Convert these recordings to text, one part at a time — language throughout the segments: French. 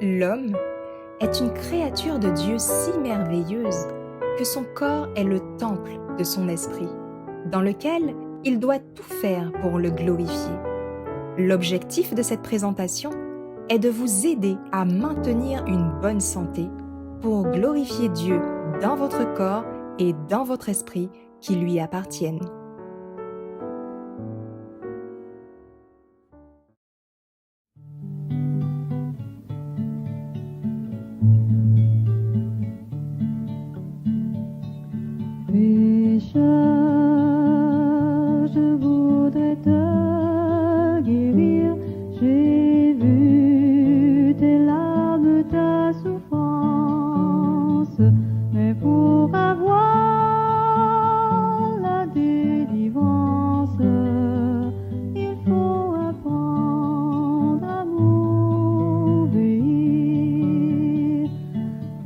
L'homme est une créature de Dieu si merveilleuse que son corps est le temple de son esprit, dans lequel il doit tout faire pour le glorifier. L'objectif de cette présentation est de vous aider à maintenir une bonne santé pour glorifier Dieu dans votre corps et dans votre esprit qui lui appartiennent. Pécheur, je voudrais te guérir. J'ai vu tes larmes, ta souffrance, mais pour avoir la délivrance, il faut apprendre à m'obéir.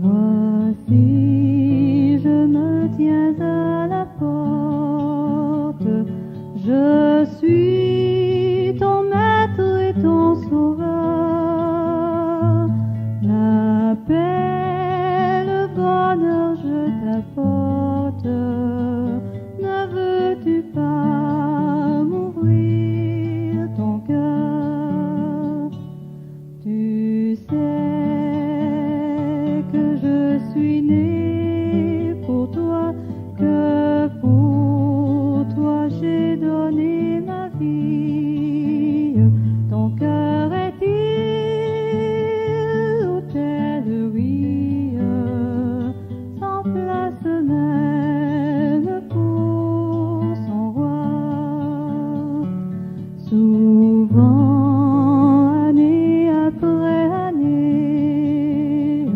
Voici, je me tiens à la porte, je suis ton maître et ton sauveur. La paix, le bonheur, je t'apporte. Ne veux-tu pas m'ouvrir ton cœur? Tu sais que je suis né pour toi, que pour toi j'ai donné ma vie. Ton cœur est-il hôtellerie, sans place même pour son roi? Souvent, année après année,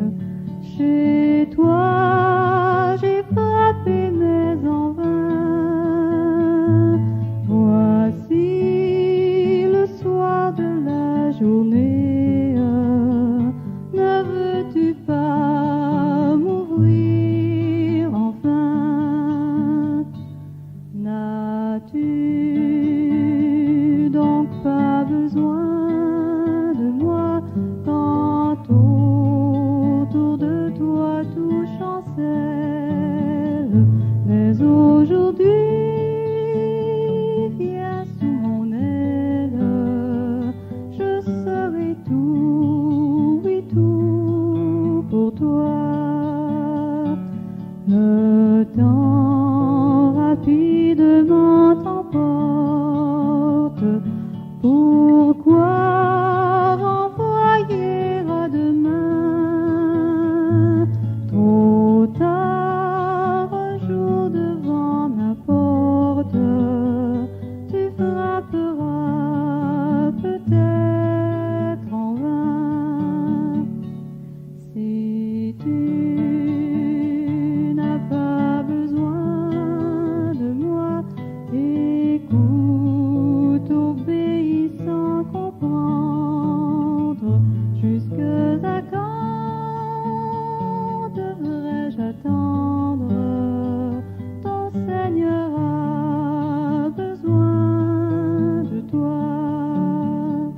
chez toi j'ai frappé mais en vain. Voici le soir de la journée, ne veux-tu pas m'ouvrir enfin? N'as-tu donc pas besoin de moi quand autour de toi tout chancelle? Mais aujourd'hui, viens sous mon aile, je serai tout, oui tout pour toi. Le temps rapidement t'emporte. Pourquoi renvoyer à demain? Trop tard, un jour devant ma porte, tu frapperas peut-être en vain. Si tu n'as pas besoin de moi, écoute, obéis sans comprendre. Jusqu'à quand devrais-je attendre? Ton Seigneur a besoin de toi.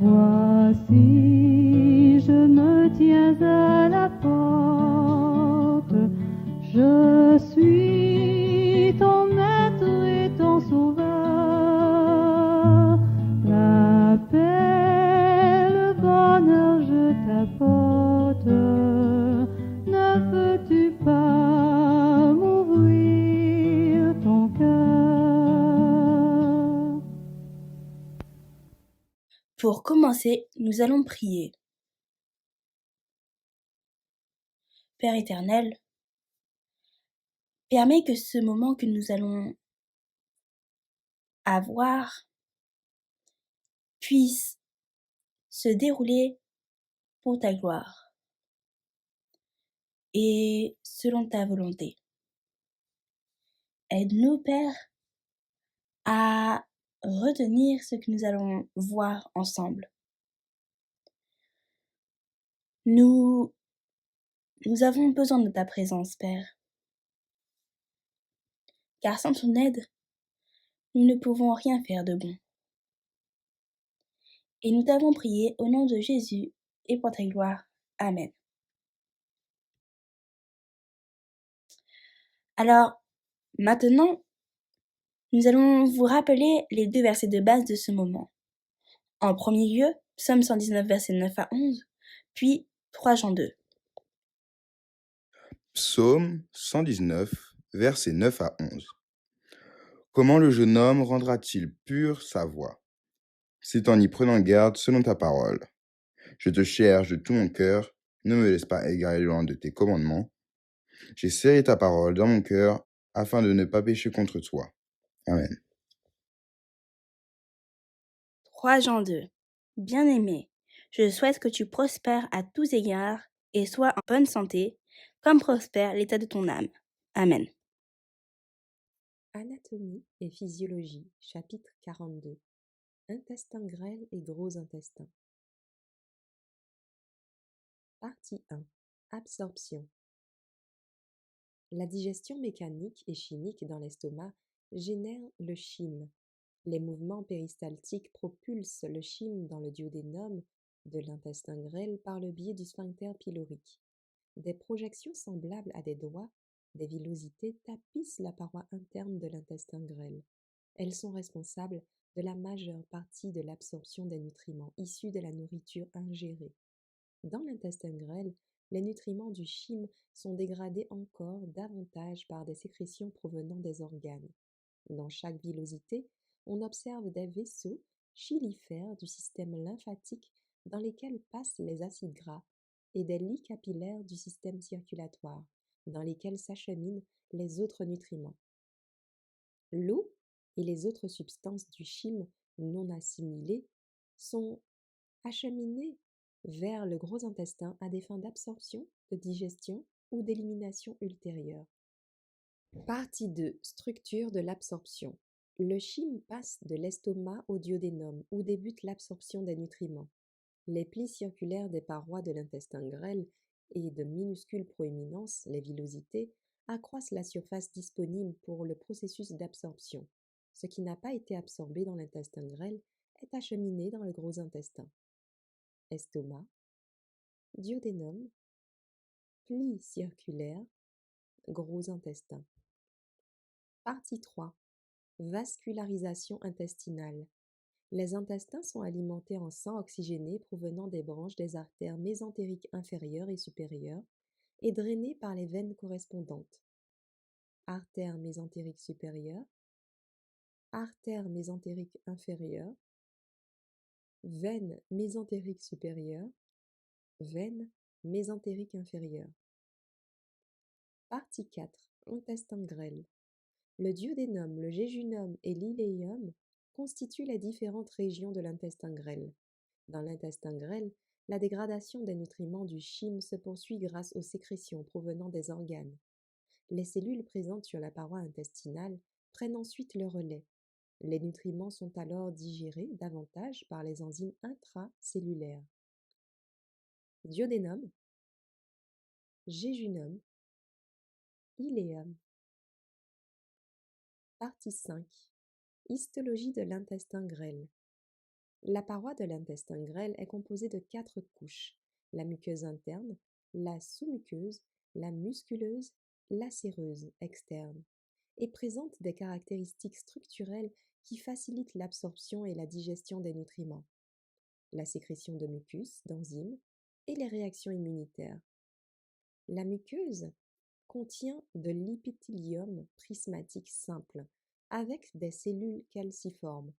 Voici, je me tiens à la porte, je suis ton maître et ton sauveur. La paix, le bonheur, je t'apporte. Ne veux-tu pas m'ouvrir ton cœur? Pour commencer, nous allons prier. Père éternel, permets que ce moment que nous allons avoir puisse se dérouler pour ta gloire et selon ta volonté. Aide-nous, Père, à retenir ce que nous allons voir ensemble. Nous avons besoin de ta présence, Père, car sans ton aide, nous ne pouvons rien faire de bon. Et nous t'avons prié au nom de Jésus. et pour ta gloire. Amen. Alors, maintenant, nous allons vous rappeler les 2 versets de base de ce moment. En premier lieu, Psaume 119, versets 9 à 11, puis 3 Jean 2. Psaume 119, versets 9 à 11. Comment le jeune homme rendra-t-il pure sa voie? C'est en y prenant garde selon ta parole. Je te cherche de tout mon cœur, ne me laisse pas égarer loin de tes commandements. J'ai serré ta parole dans mon cœur, afin de ne pas pécher contre toi. Amen. 3 Jean 2. Bien-aimé, je souhaite que tu prospères à tous égards et sois en bonne santé, comme prospère l'état de ton âme. Amen. Anatomie et physiologie, chapitre 42. Intestin grêle et gros intestin. Partie 1. Absorption. La digestion mécanique et chimique dans l'estomac génère le chyme. Les mouvements péristaltiques propulsent le chyme dans le duodénum de l'intestin grêle par le biais du sphincter pylorique. Des projections semblables à des doigts, des villosités tapissent la paroi interne de l'intestin grêle. Elles sont responsables de la majeure partie de l'absorption des nutriments issus de la nourriture ingérée. Dans l'intestin grêle, les nutriments du chyme sont dégradés encore davantage par des sécrétions provenant des organes. Dans chaque villosité, on observe des vaisseaux chylifères du système lymphatique dans lesquels passent les acides gras et des lits capillaires du système circulatoire dans lesquels s'acheminent les autres nutriments. L'eau et les autres substances du chyme non assimilées sont acheminées vers le gros intestin à des fins d'absorption, de digestion ou d'élimination ultérieure. Partie 2. Structure de l'absorption. Le chyme passe de l'estomac au duodénum où débute l'absorption des nutriments. Les plis circulaires des parois de l'intestin grêle et de minuscules proéminences, les villosités, accroissent la surface disponible pour le processus d'absorption. Ce qui n'a pas été absorbé dans l'intestin grêle est acheminé dans le gros intestin. Estomac, duodénum, plis circulaires, gros intestin. Partie 3. Vascularisation intestinale. Les intestins sont alimentés en sang oxygéné provenant des branches des artères mésentériques inférieures et supérieures et drainés par les veines correspondantes. Artère mésentérique supérieure, artère mésentérique inférieure, veine mésentérique supérieure, veine mésentérique inférieure. Partie 4. Intestin grêle. Le duodénum, le jéjunum et l'iléum constituent les différentes régions de l'intestin grêle. Dans l'intestin grêle, la dégradation des nutriments du chyme se poursuit grâce aux sécrétions provenant des organes. Les cellules présentes sur la paroi intestinale prennent ensuite le relais. Les nutriments sont alors digérés davantage par les enzymes intracellulaires. Duodénum, jéjunum, iléum. Partie 5. Histologie de l'intestin grêle. La paroi de l'intestin grêle est composée de 4 couches, la muqueuse interne, la sous-muqueuse, la musculeuse, la séreuse externe, et présente des caractéristiques structurelles qui facilitent l'absorption et la digestion des nutriments, la sécrétion de mucus, d'enzymes et les réactions immunitaires. La muqueuse contient de l'épithélium prismatique simple, avec des cellules calciformes,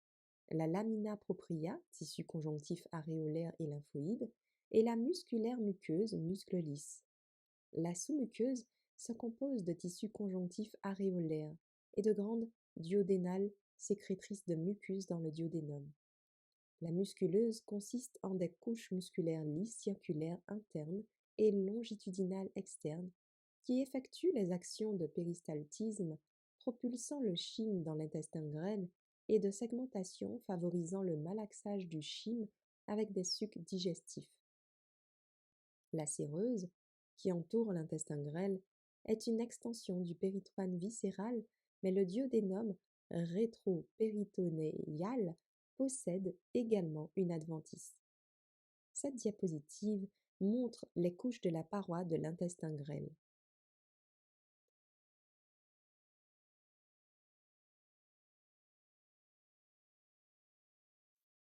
la lamina propria, tissu conjonctif aréolaire et lymphoïde, et la musculaire muqueuse, muscle lisse. La sous-muqueuse se compose de tissus conjonctifs aréolaires et de grandes duodénales sécrétrices de mucus dans le duodénum. La musculeuse consiste en des couches musculaires lisses circulaires internes et longitudinales externes qui effectuent les actions de péristaltisme propulsant le chyme dans l'intestin grêle et de segmentation favorisant le malaxage du chyme avec des sucs digestifs. La séreuse, qui entoure l'intestin grêle, est une extension du péritoine viscéral, mais le duodénum rétropéritonéal possède également une adventice. Cette diapositive montre les couches de la paroi de l'intestin grêle.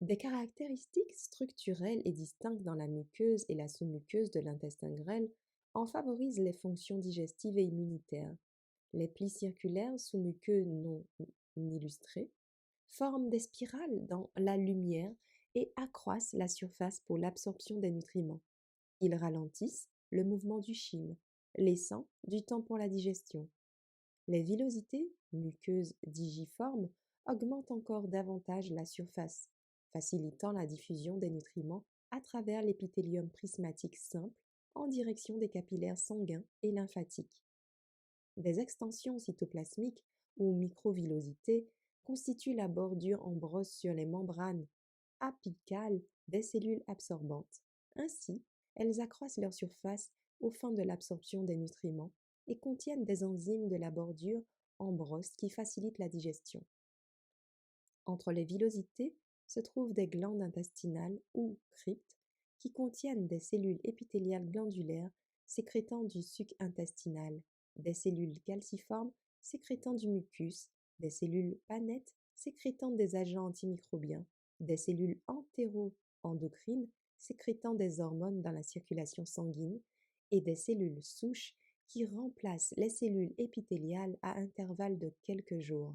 Des caractéristiques structurelles et distinctes dans la muqueuse et la sous-muqueuse de l'intestin grêle en favorisent les fonctions digestives et immunitaires. Les plis circulaires sous-muqueux non illustrés forment des spirales dans la lumière et accroissent la surface pour l'absorption des nutriments. Ils ralentissent le mouvement du chyme, laissant du temps pour la digestion. Les villosités, muqueuses digiformes, augmentent encore davantage la surface, facilitant la diffusion des nutriments à travers l'épithélium prismatique simple en direction des capillaires sanguins et lymphatiques. Des extensions cytoplasmiques ou microvillosités constituent la bordure en brosse sur les membranes apicales des cellules absorbantes. Ainsi, elles accroissent leur surface aux fins de l'absorption des nutriments et contiennent des enzymes de la bordure en brosse qui facilitent la digestion. Entre les villosités se trouvent des glandes intestinales ou cryptes qui contiennent des cellules épithéliales glandulaires sécrétant du suc intestinal, des cellules calciformes sécrétant du mucus, des cellules panettes sécrétant des agents antimicrobiens, des cellules entéro-endocrines sécrétant des hormones dans la circulation sanguine et des cellules souches qui remplacent les cellules épithéliales à intervalles de quelques jours.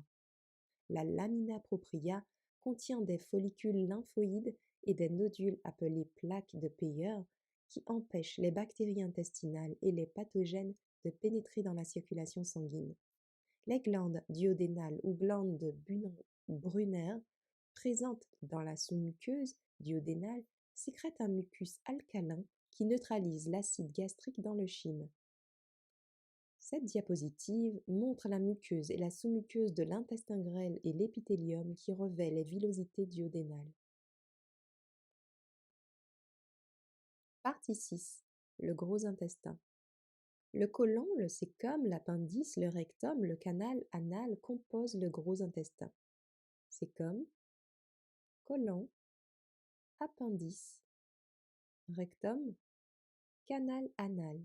La lamina propria contient des follicules lymphoïdes et des nodules appelés plaques de Peyer qui empêchent les bactéries intestinales et les pathogènes de pénétrer dans la circulation sanguine. Les glandes duodénales ou glandes de Brunner, présentes dans la sous-muqueuse duodénale, sécrètent un mucus alcalin qui neutralise l'acide gastrique dans le chyme. Cette diapositive montre la muqueuse et la sous-muqueuse de l'intestin grêle et l'épithélium qui revêt les villosités duodénales. Partie 6. Le gros intestin. Le côlon, le cæcum, l'appendice, le rectum, le canal anal composent le gros intestin. Cæcum, côlon, appendice, rectum, canal anal.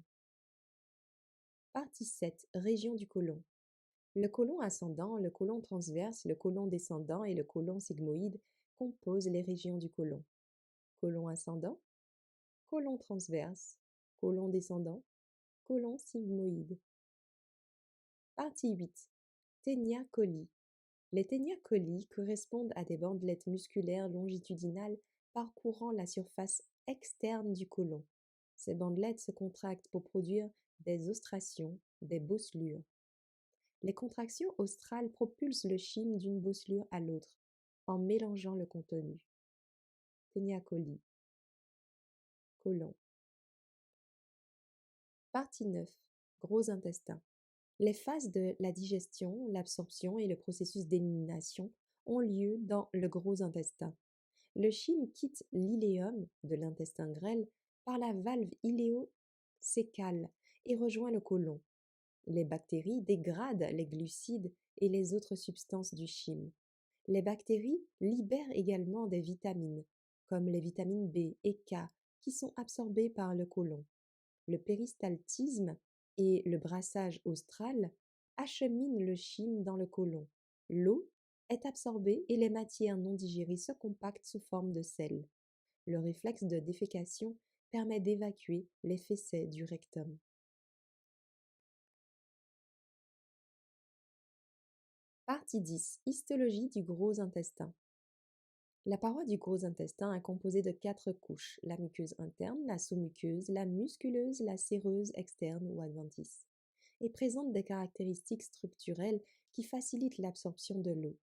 Partie 7. Région du côlon. Le côlon ascendant, le côlon transverse, le côlon descendant et le côlon sigmoïde composent les régions du côlon. Côlon ascendant, côlon transverse, côlon descendant, côlon sigmoïde. Partie 8. Ténia coli. Les ténia coli correspondent à des bandelettes musculaires longitudinales parcourant la surface externe du côlon. Ces bandelettes se contractent pour produire des ostracions, des bosselures. Les contractions australes propulsent le chyme d'une bosselure à l'autre, en mélangeant le contenu. Ténia coli. Côlon. Partie 9. Gros intestin. Les phases de la digestion, l'absorption et le processus d'élimination ont lieu dans le gros intestin. Le chyme quitte l'iléum de l'intestin grêle par la valve iléo-cécale et rejoint le côlon. Les bactéries dégradent les glucides et les autres substances du chyme. Les bactéries libèrent également des vitamines, comme les vitamines B et K, qui sont absorbées par le côlon. Le péristaltisme et le brassage austral acheminent le chyme dans le côlon. L'eau est absorbée et les matières non digérées se compactent sous forme de sel. Le réflexe de défécation permet d'évacuer les fécets du rectum. Partie 10. Histologie du gros intestin. La paroi du gros intestin est composée de 4 couches, la muqueuse interne, la sous-muqueuse, la musculeuse, la séreuse externe ou adventice, et présente des caractéristiques structurelles qui facilitent l'absorption de l'eau,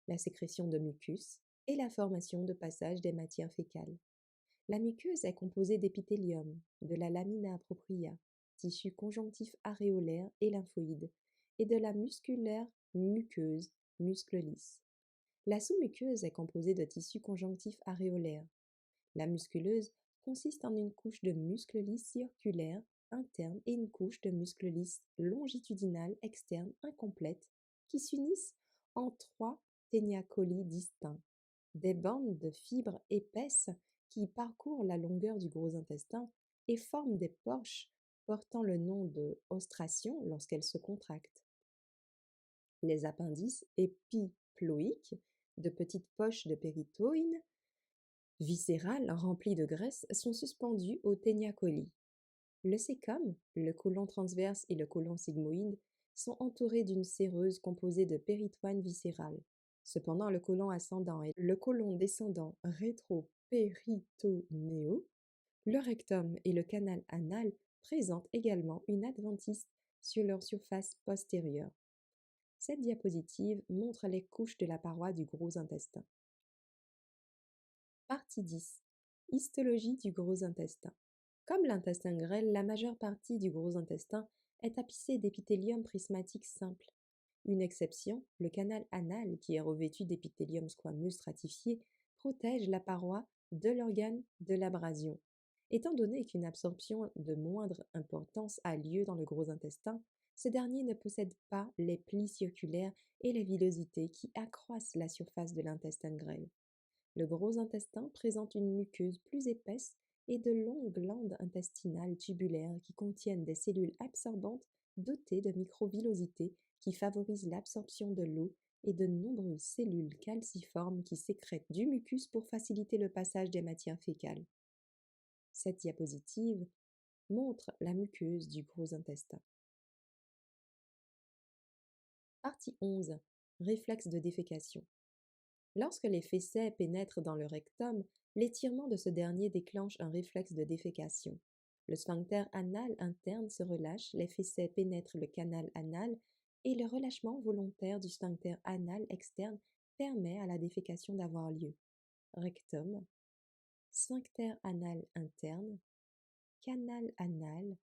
la sécrétion de mucus et la formation de passage des matières fécales. La muqueuse est composée d'épithélium, de la lamina propria, tissu conjonctif aréolaire et lymphoïde, et de la musculaire muqueuse, muscle lisse. La sous-muqueuse est composée de tissu conjonctif aréolaire. La musculeuse consiste en une couche de muscles lisses circulaires interne et une couche de muscles lisses longitudinales externes incomplètes qui s'unissent en 3 ténia coli distincts. Des bandes de fibres épaisses qui parcourent la longueur du gros intestin et forment des poches portant le nom de ostration lorsqu'elles se contractent. Les appendices épiploïques, de petites poches de péritoïne viscérales remplies de graisse, sont suspendus au ténia coli. Le cécum, le côlon transverse et le côlon sigmoïde sont entourés d'une séreuse composée de péritoine viscérale. Cependant, le côlon ascendant et le côlon descendant rétropéritonéaux, le rectum et le canal anal présentent également une adventice sur leur surface postérieure. Cette diapositive montre les couches de la paroi du gros intestin. Partie 10. Histologie du gros intestin. Comme l'intestin grêle, la majeure partie du gros intestin est tapissée d'épithélium prismatique simple. Une exception, le canal anal, qui est revêtu d'épithélium squameux stratifié, protège la paroi de l'organe de l'abrasion. Étant donné qu'une absorption de moindre importance a lieu dans le gros intestin, ce dernier ne possède pas les plis circulaires et les villosités qui accroissent la surface de l'intestin grêle. Le gros intestin présente une muqueuse plus épaisse et de longues glandes intestinales tubulaires qui contiennent des cellules absorbantes dotées de microvillosités qui favorisent l'absorption de l'eau et de nombreuses cellules calciformes qui sécrètent du mucus pour faciliter le passage des matières fécales. Cette diapositive montre la muqueuse du gros intestin. Partie 11. Réflexe de défécation. Lorsque les fécets pénètrent dans le rectum, l'étirement de ce dernier déclenche un réflexe de défécation. Le sphincter anal interne se relâche, les fécets pénètrent le canal anal et le relâchement volontaire du sphincter anal externe permet à la défécation d'avoir lieu. Rectum, sphincter anal interne, canal anal,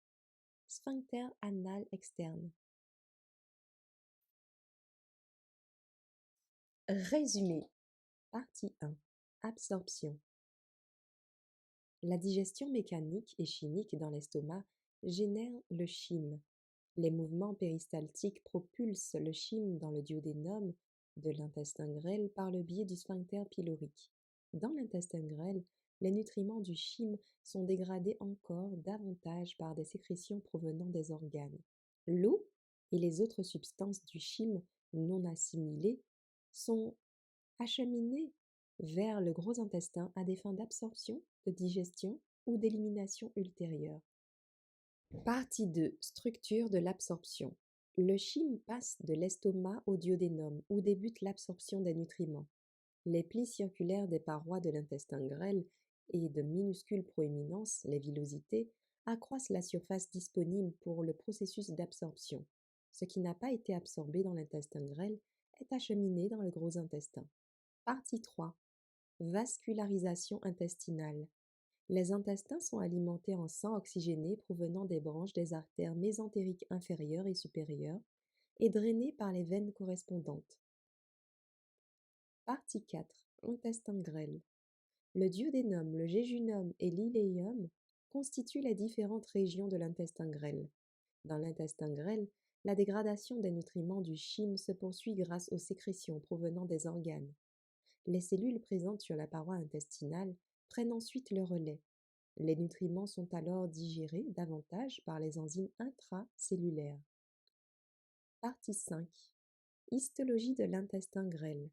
sphincter anal externe. Résumé. Partie 1. Absorption. La digestion mécanique et chimique dans l'estomac génère le chyme. Les mouvements péristaltiques propulsent le chyme dans le duodénum de l'intestin grêle par le biais du sphincter pylorique. Dans l'intestin grêle, les nutriments du chyme sont dégradés encore davantage par des sécrétions provenant des organes. L'eau et les autres substances du chyme non assimilées sont acheminées vers le gros intestin à des fins d'absorption, de digestion ou d'élimination ultérieure. Partie 2. Structure de l'absorption. Le chyme passe de l'estomac au duodénum où débute l'absorption des nutriments. Les plis circulaires des parois de l'intestin grêle et de minuscules proéminences, les villosités, accroissent la surface disponible pour le processus d'absorption. Ce qui n'a pas été absorbé dans l'intestin grêle est acheminé dans le gros intestin. Partie 3. Vascularisation intestinale. Les intestins sont alimentés en sang oxygéné provenant des branches des artères mésentériques inférieures et supérieures et drainés par les veines correspondantes. Partie 4. Intestin grêle. Le duodénum, le jéjunum et l'iléum constituent les différentes régions de l'intestin grêle. Dans l'intestin grêle, la dégradation des nutriments du chyme se poursuit grâce aux sécrétions provenant des organes. Les cellules présentes sur la paroi intestinale prennent ensuite le relais. Les nutriments sont alors digérés davantage par les enzymes intracellulaires. Partie 5. Histologie de l'intestin grêle.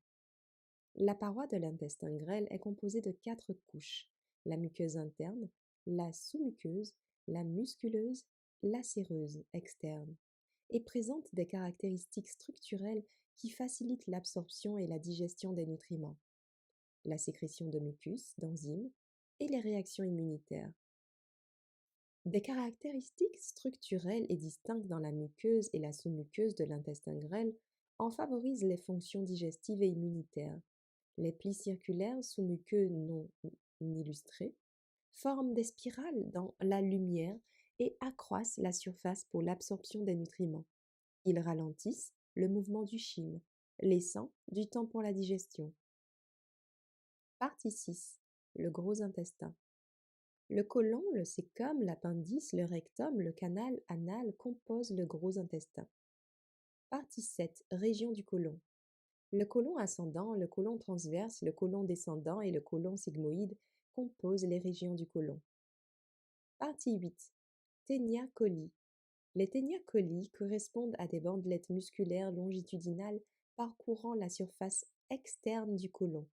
La paroi de l'intestin grêle est composée de 4 couches, la muqueuse interne, la sous-muqueuse, la musculeuse, la séreuse externe, et présente des caractéristiques structurelles qui facilitent l'absorption et la digestion des nutriments, la sécrétion de mucus, d'enzymes et les réactions immunitaires. Des caractéristiques structurelles et distinctes dans la muqueuse et la sous-muqueuse de l'intestin grêle en favorisent les fonctions digestives et immunitaires. Les plis circulaires sous-muqueux non illustrés forment des spirales dans la lumière et accroissent la surface pour l'absorption des nutriments. Ils ralentissent le mouvement du chyme, laissant du temps pour la digestion. Partie 6. Le gros intestin. Le côlon, le cécum, l'appendice, le rectum, le canal anal composent le gros intestin. Partie 7. Région du côlon. Le côlon ascendant, le côlon transverse, le côlon descendant et le côlon sigmoïde composent les régions du côlon. Partie 8. Ténia coli. Les ténia coli correspondent à des bandelettes musculaires longitudinales parcourant la surface externe du côlon.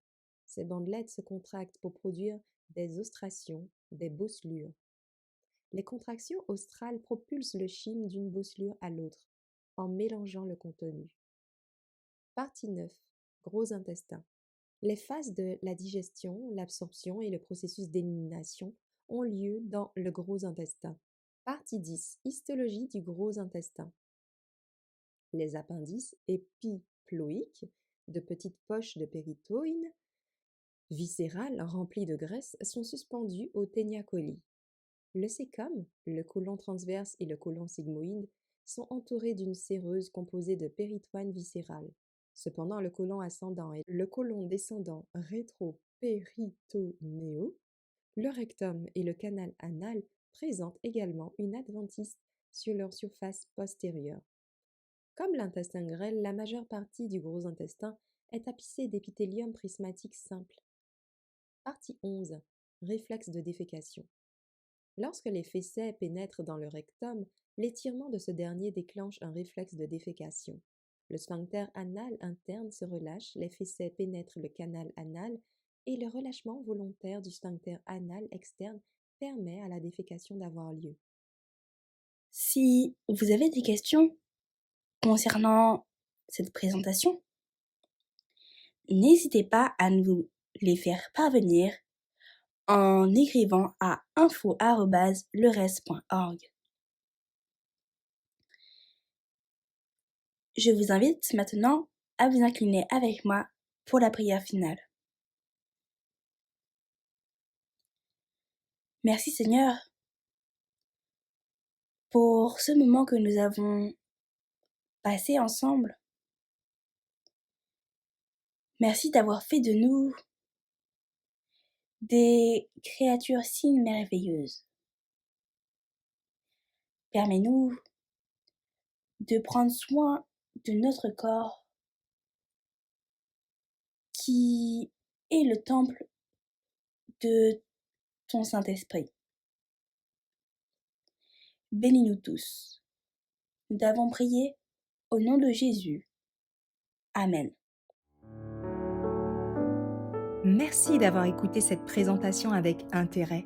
Ces bandelettes se contractent pour produire des ostracions, des bosselures. Les contractions ostrales propulsent le chyme d'une bosselure à l'autre, en mélangeant le contenu. Partie 9. Gros intestin. Les phases de la digestion, l'absorption et le processus d'élimination ont lieu dans le gros intestin. Partie 10. Histologie du gros intestin. Les appendices épiploïques, de petites poches de péritoïne viscérales remplies de graisse, sont suspendus au ténia coli. Le cæcum, le côlon transverse et le côlon sigmoïde sont entourés d'une séreuse composée de péritoine viscérale. Cependant, le côlon ascendant et le côlon descendant rétropéritonéaux, le rectum et le canal anal présentent également une adventice sur leur surface postérieure. Comme l'intestin grêle, la majeure partie du gros intestin est tapissée d'épithélium prismatique simple. Partie 11. Réflexe de défécation. Lorsque les fécets pénètrent dans le rectum, l'étirement de ce dernier déclenche un réflexe de défécation. Le sphincter anal interne se relâche, les fécets pénètrent le canal anal et le relâchement volontaire du sphincter anal externe permet à la défécation d'avoir lieu. Si vous avez des questions concernant cette présentation, n'hésitez pas à nous les faire parvenir en écrivant à info@lerest.org. Je vous invite maintenant à vous incliner avec moi pour la prière finale. Merci Seigneur pour ce moment que nous avons passé ensemble. Merci d'avoir fait de nous des créatures si merveilleuses. Permets-nous de prendre soin de notre corps qui est le temple de ton Saint-Esprit. Bénis-nous tous. Nous t'avons prié au nom de Jésus. Amen. Merci d'avoir écouté cette présentation avec intérêt.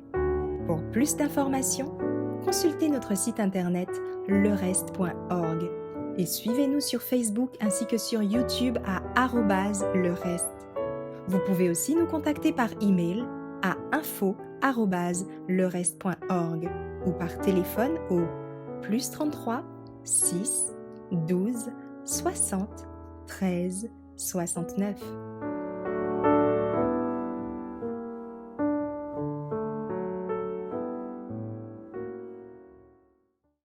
Pour plus d'informations, consultez notre site internet lerest.org et suivez-nous sur Facebook ainsi que sur YouTube à @lerest. Vous pouvez aussi nous contacter par email à info@lerest.org ou par téléphone au +33 6 12 60 13 69.